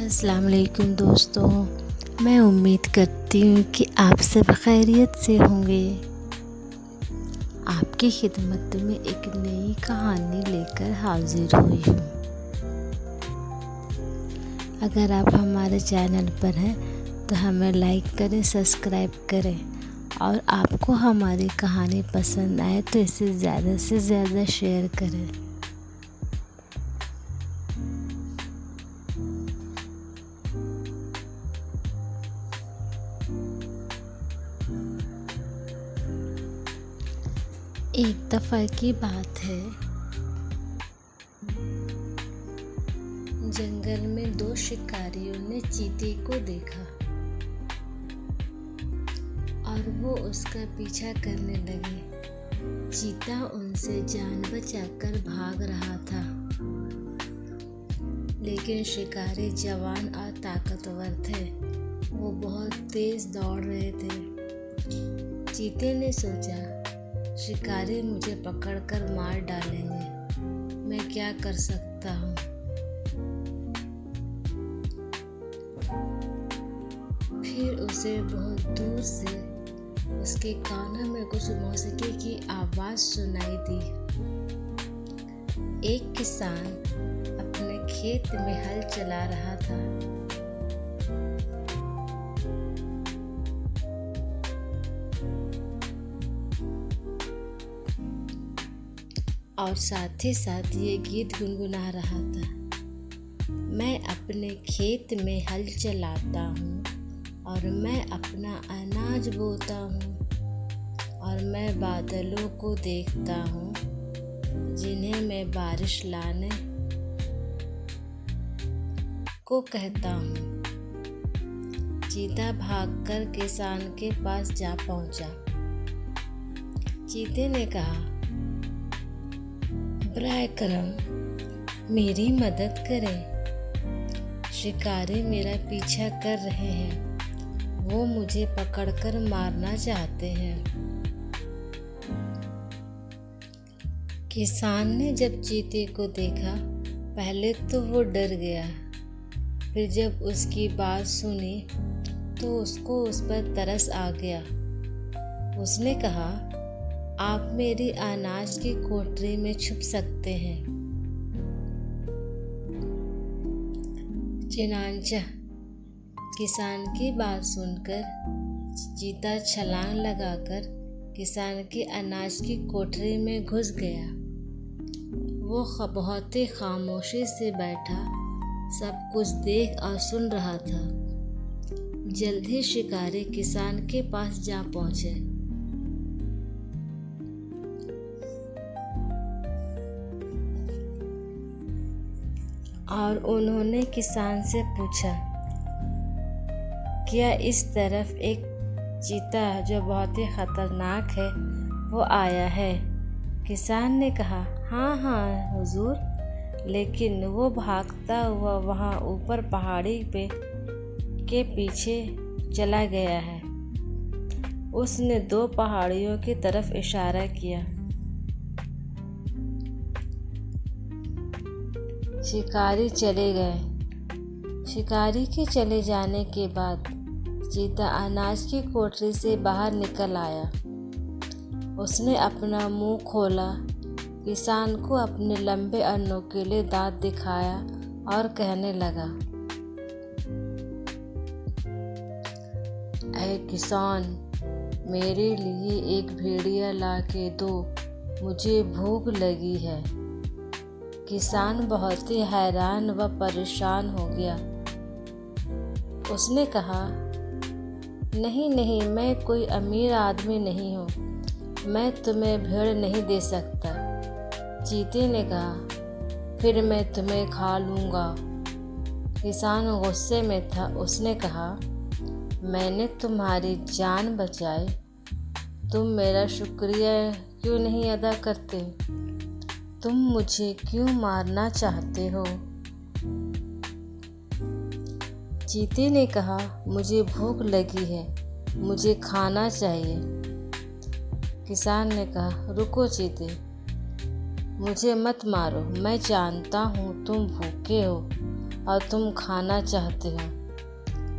अस्सलाम वालेकुम दोस्तों, मैं उम्मीद करती हूँ कि आप सब खैरियत से होंगे। आपकी खिदमत में एक नई कहानी लेकर हाजिर हुई हूँ। अगर आप हमारे चैनल पर हैं तो हमें लाइक करें, सब्सक्राइब करें और आपको हमारी कहानी पसंद आए तो इसे ज़्यादा से ज़्यादा शेयर करें। एक दफ़ा की बात है, जंगल में दो शिकारियों ने चीते को देखा और वो उसका पीछा करने लगे। चीता उनसे जान बचाकर भाग रहा था, लेकिन शिकारी जवान और ताकतवर थे। वो बहुत तेज दौड़ रहे थे। चीते ने सोचा, शिकारी मुझे पकड़कर मार डालेंगे, मैं क्या कर सकता हूँ। फिर उसे बहुत दूर से उसके कानों में कुछ मौसीकी की आवाज़ सुनाई दी। एक किसान अपने खेत में हल चला रहा था। और साथ ही साथ ये गीत गुनगुना रहा था। मैं अपने खेत में हल चलाता हूँ और मैं अपना अनाज बोता हूँ और मैं बादलों को देखता हूँ जिन्हें मैं बारिश लाने को कहता हूँ। चीता भागकर किसान के पास जा पहुँचा। चीते ने कहा, बराए करम मेरी मदद करें। शिकारी मेरा पीछा कर रहे हैं, वो मुझे पकड़कर मारना चाहते हैं। किसान ने जब चीते को देखा, पहले तो वो डर गया, फिर जब उसकी बात सुनी तो उसको उस पर तरस आ गया। उसने कहा, आप मेरी अनाज की कोठरी में छुप सकते हैं। चुनांचे किसान की बात सुनकर चीता छलांग लगाकर किसान के अनाज की कोठरी में घुस गया। वो बहुत ही खामोशी से बैठा सब कुछ देख और सुन रहा था। जल्द ही शिकारी किसान के पास जा पहुंचे। और उन्होंने किसान से पूछा, क्या इस तरफ एक चीता जो बहुत ही खतरनाक है वो आया है? किसान ने कहा, हाँ हुजूर, लेकिन वो भागता हुआ वहाँ ऊपर पहाड़ी पे के पीछे चला गया है। उसने दो पहाड़ियों की तरफ इशारा किया। शिकारी चले गए। शिकारी के चले जाने के बाद चीता अनाज की कोठरी से बाहर निकल आया। उसने अपना मुंह खोला, किसान को अपने लंबे और नुकीले दांत दिखाया और कहने लगा, ऐ किसान, मेरे लिए एक भेड़िया ला के दो, मुझे भूख लगी है। किसान बहुत ही हैरान व परेशान हो गया। उसने कहा, नहीं, मैं कोई अमीर आदमी नहीं हूँ, मैं तुम्हें भेड़ नहीं दे सकता। चीते ने कहा, फिर मैं तुम्हें खा लूँगा। किसान गुस्से में था। उसने कहा, मैंने तुम्हारी जान बचाई तुम मेरा शुक्रिया क्यों नहीं अदा करते? तुम मुझे क्यों मारना चाहते हो? चीते ने कहा, मुझे भूख लगी है, मुझे खाना चाहिए। किसान ने कहा, रुको चीते, मुझे मत मारो। मैं जानता हूँ तुम भूखे हो और तुम खाना चाहते हो,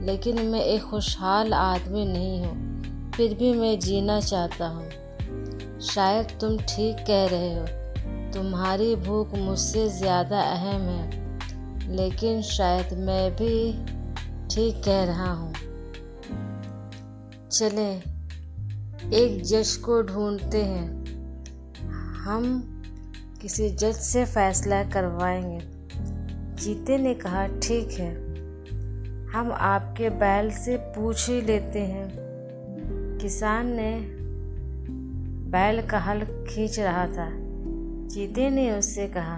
लेकिन मैं एक खुशहाल आदमी नहीं हूँ, फिर भी मैं जीना चाहता हूँ। शायद तुम ठीक कह रहे हो, तुम्हारी भूख मुझसे ज़्यादा अहम है, लेकिन शायद मैं भी ठीक कह रहा हूँ। चलें एक जज को ढूंढते हैं, हम किसी जज से फैसला करवाएंगे। चीते ने कहा, ठीक है, हम आपके बैल से पूछ ही लेते हैं। किसान ने बैल का हल खींच रहा था। चीते ने उससे कहा,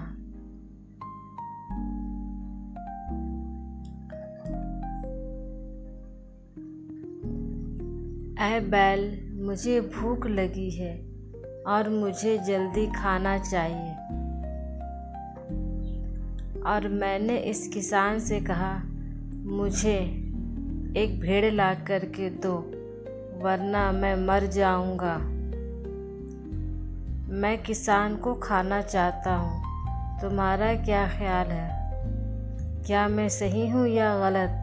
ऐ बैल, मुझे भूख लगी है और मुझे जल्दी खाना चाहिए। और मैंने इस किसान से कहा, मुझे एक भेड़ ला कर के दो, वरना मैं मर जाऊंगा। मैं किसान को खाना चाहता हूँ, तुम्हारा क्या ख्याल है? क्या मैं सही हूँ या गलत?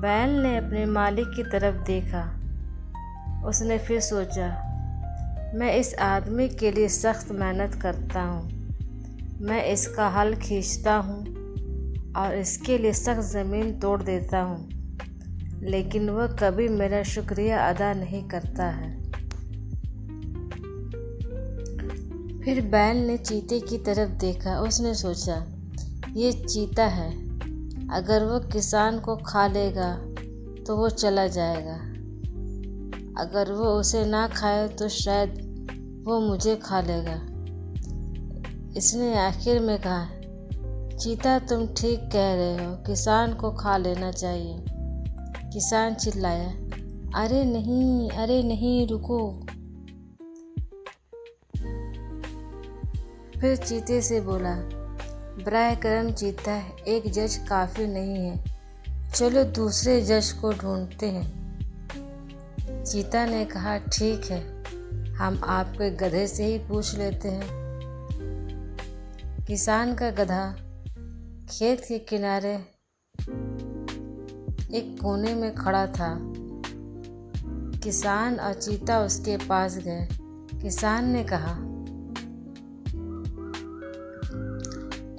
बैल ने अपने मालिक की तरफ देखा। उसने फिर सोचा, मैं इस आदमी के लिए सख्त मेहनत करता हूँ, मैं इसका हल खींचता हूँ और इसके लिए सख्त ज़मीन तोड़ देता हूँ, लेकिन वह कभी मेरा शुक्रिया अदा नहीं करता है। फिर बैल ने चीते की तरफ देखा। उसने सोचा, ये चीता है, अगर वह किसान को खा लेगा तो वो चला जाएगा, अगर वो उसे ना खाए तो शायद वो मुझे खा लेगा। इसने आखिर में कहा, चीता तुम ठीक कह रहे हो, किसान को खा लेना चाहिए। किसान चिल्लाया, अरे नहीं, रुको। फिर चीते से बोला, बराए करम चीता, एक जज काफ़ी नहीं है, चलो दूसरे जज को ढूंढते हैं। चीता ने कहा, ठीक है, हम आपके गधे से ही पूछ लेते हैं। किसान का गधा खेत के किनारे एक कोने में खड़ा था। किसान और चीता उसके पास गए। किसान ने कहा,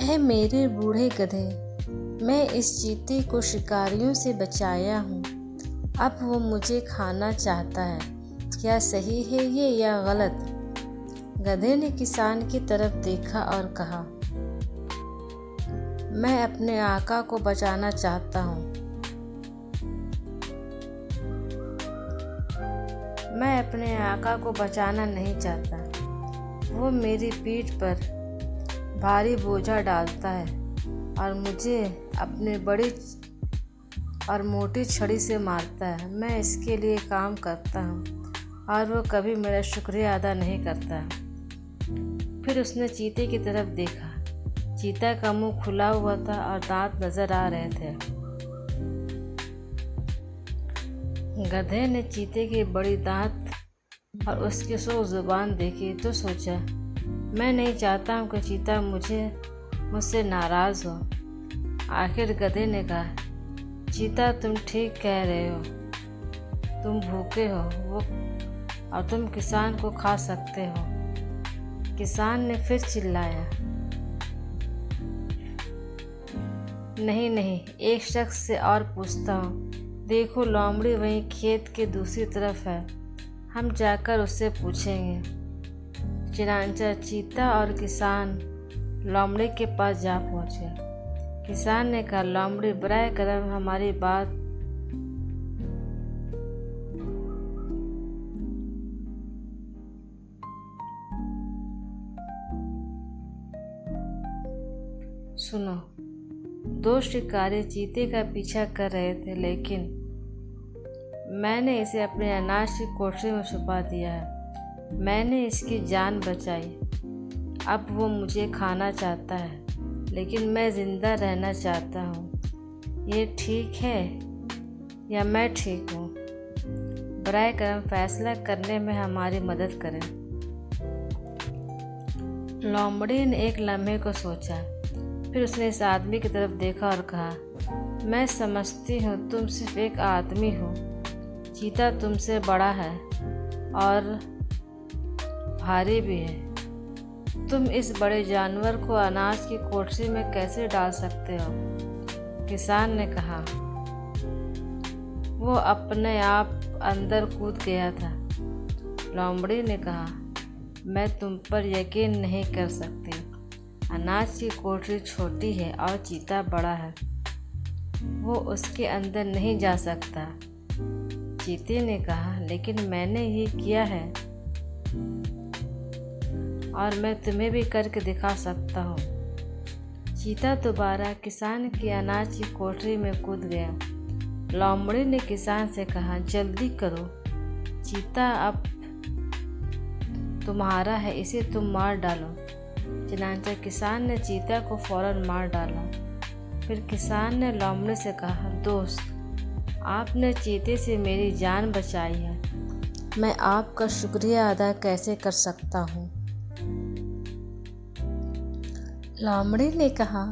ऐ मेरे बूढ़े गधे, मैं इस चीते को शिकारियों से बचाया हूँ, अब वो मुझे खाना चाहता है, क्या सही है ये या गलत? गधे ने किसान की तरफ देखा और कहा, मैं अपने आका को बचाना चाहता हूँ, मैं अपने आका को बचाना नहीं चाहता। वो मेरी पीठ पर भारी बोझा डालता है और मुझे अपने बड़ी और मोटी छड़ी से मारता है। मैं इसके लिए काम करता हूँ और वो कभी मेरा शुक्रिया अदा नहीं करता। फिर उसने चीते की तरफ देखा। चीता का मुंह खुला हुआ था और दांत नजर आ रहे थे। गधे ने चीते की बड़ी दांत और उसकी सो जुबान देखी तो सोचा, मैं नहीं चाहता हूँ कि चीता मुझसे नाराज़ हो। आखिर गधे ने कहा, चीता तुम ठीक कह रहे हो, तुम भूखे हो और तुम किसान को खा सकते हो। किसान ने फिर चिल्लाया, नहीं, एक शख्स से और पूछता हूँ, देखो लोमड़ी वहीं खेत के दूसरी तरफ है, हम जाकर उससे पूछेंगे। चनांचा चीता और किसान लोमड़ी के पास जा पहुँचे। किसान ने कहा, लोमड़ी बराए करम हमारी बात सुनो। दो शिकारी चीते का पीछा कर रहे थे, लेकिन मैंने इसे अपने अनाज की कोठरी में छुपा दिया है। मैंने इसकी जान बचाई। अब वो मुझे खाना चाहता है, लेकिन मैं ज़िंदा रहना चाहता हूँ। ये ठीक है या मैं ठीक हूँ? बराए करम फैसला करने में हमारी मदद करें। लोमड़ी ने एक लम्हे को सोचा, फिर उसने इस आदमी की तरफ देखा और कहा, मैं समझती हूँ तुम सिर्फ एक आदमी हो। चीता तुमसे बड़ा है और भारी भी है। तुम इस बड़े जानवर को अनाज की कोठरी में कैसे डाल सकते हो? किसान ने कहा। वो अपने आप अंदर कूद गया था। लोमड़ी ने कहा, मैं तुम पर यकीन नहीं कर सकती। अनाज की कोठरी छोटी है और चीता बड़ा है। वो उसके अंदर नहीं जा सकता। चीते ने कहा, लेकिन मैंने ये किया है और मैं तुम्हें भी करके दिखा सकता हूँ। चीता दोबारा किसान की अनाज की कोठरी में कूद गया। लोमड़ी ने किसान से कहा, जल्दी करो, चीता अब तुम्हारा है, इसे तुम मार डालो। चनांचा किसान ने चीता को फौरन मार डाला। फिर किसान ने लोमड़ी से कहा, दोस्त, आपने चीते से मेरी जान बचाई है। मैं आपका शुक्रिया अदा कैसे कर सकता हूँ? लोमड़ी ने कहा,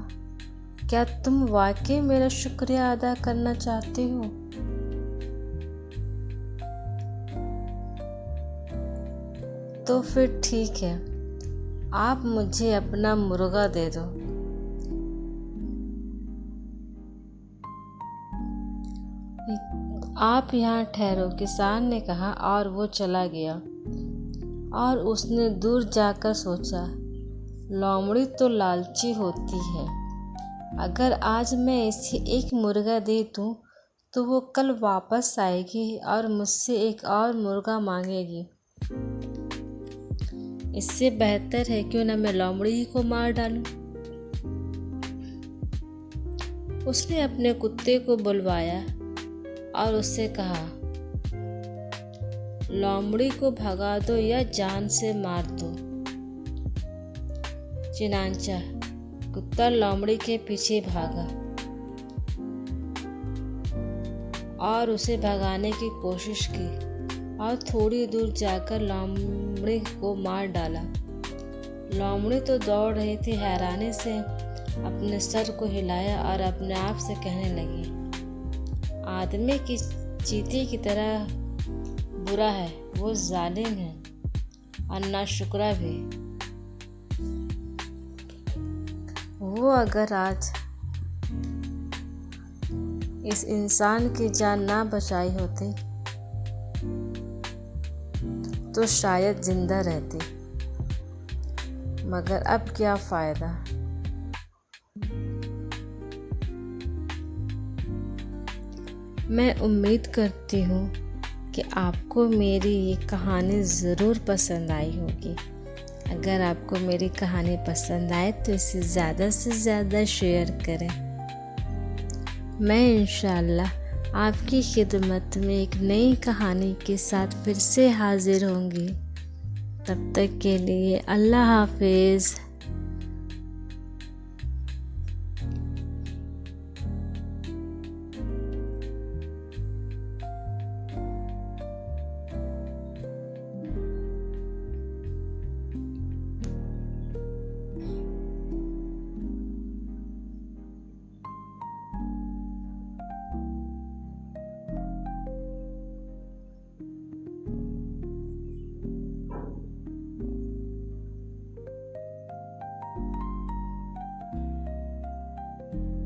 क्या तुम वाकई मेरा शुक्रिया अदा करना चाहते हो? तो फिर ठीक है, आप मुझे अपना मुर्गा दे दो। आप यहाँ ठहरो, किसान ने कहा और वो चला गया। और उसने दूर जाकर सोचा, लोमड़ी तो लालची होती है। अगर आज मैं इसे एक मुर्गा दे दूँ तो वो कल वापस आएगी और मुझसे एक और मुर्गा मांगेगी। इससे बेहतर है क्यों ना मैं लोमड़ी ही को मार डालूं। उसने अपने कुत्ते को बुलवाया और उससे कहा, लोमड़ी को भगा दो या जान से मार दो। चिनांचा कुत्ता लोमड़ी के पीछे भागा और उसे भगाने की कोशिश की और थोड़ी दूर जाकर लोमड़ी को मार डाला। लोमड़ी तो दौड़ रही थी। हैरानी से अपने सर को हिलाया और अपने आप से कहने लगी, आदमी की चीते की तरह बुरा है, वो जालिम है और नाशुक्रा भी। वो अगर आज इस इंसान की जान ना बचाई होती तो शायद जिंदा रहती, मगर अब क्या फ़ायदा। मैं उम्मीद करती हूँ कि आपको मेरी ये कहानी ज़रूर पसंद आई होगी। अगर आपको मेरी कहानी पसंद आए तो इसे ज़्यादा से ज़्यादा शेयर करें। मैं इंशाअल्लाह आपकी खिदमत में एक नई कहानी के साथ फिर से हाजिर होंगी। तब तक के लिए अल्लाह हाफिज़।